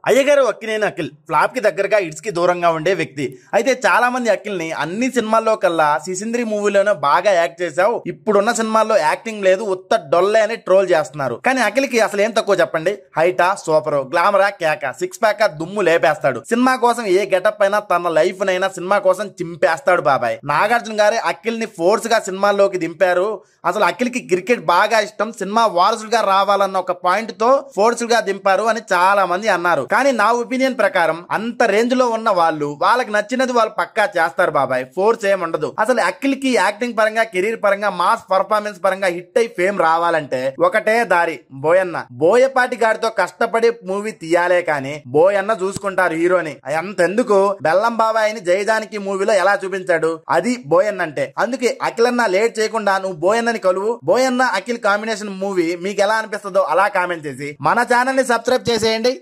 అయ్యగారు అక్కినేని అఖిల్ ఫ్లాప్ కి దగ్గరగా ఇట్స్ కి దూరంగా ఉండే వ్యక్తి. అయితే చాలా మంది అఖిల్ ని అన్ని సినిమాల్లో కల్లా సిసింద్రి మూవీలోనే బాగా యాక్ట్ చేశావు, ఇప్పుడున్న సినిమాల్లో యాక్టింగ్ లేదు, ఉత్త డొల్లే అని ట్రోల్ చేస్తున్నారు. కానీ అఖిల్ కి అసలు ఏం తక్కువ చెప్పండి? హైటా సూపర్, గ్లామరా కేక, సిక్స్ ప్యాక్ దుమ్ము లేపేస్తాడు. సినిమా కోసం ఏ గెటప్ అయినా తన లైఫ్ నైనా సినిమా కోసం చింపేస్తాడు బాబాయ్. నాగార్జున గారే అఖిల్ ని ఫోర్స్ గా సినిమాల్లోకి దింపారు. అసలు అఖిల్ కి క్రికెట్ బాగా ఇష్టం, సినిమా వారసుడుగా రావాలన్న ఒక పాయింట్ తో ఫోర్స్ గా దింపారు అని చాలా మంది అన్నారు. కానీ నా ఒపీనియన్ ప్రకారం అంత రేంజ్ లో ఉన్న వాళ్ళు వాళ్ళకి నచ్చినది వాళ్ళు పక్కా చేస్తారు బాబాయ్, ఫోర్స్ ఏముండదు. అసలు అఖిల్ కి యాక్టింగ్ పరంగా, కెరీర్ పరంగా, మాస్ పర్ఫార్మెన్స్ పరంగా హిట్ అయి ఫేమ్ రావాలంటే ఒకటే దారి, బోయన్న. బోయపాటి గారితో కష్టపడి మూవీ తీయాలే కానీ బోయన్న చూసుకుంటారు హీరోని. అంతెందుకు బెల్లం బాబాయిని జయజానికి మూవీలో ఎలా చూపించాడు, అది బోయన్న అంటే. అందుకే అఖిల్ అన్న లేట్ చేయకుండా నువ్వు బోయన్నని కలువు. బోయన్న అఖిల్ కాంబినేషన్ మూవీ మీకు ఎలా అనిపిస్తుందో అలా కామెంట్ చేసి మన ఛానల్ ని సబ్స్క్రైబ్ చేసేయండి.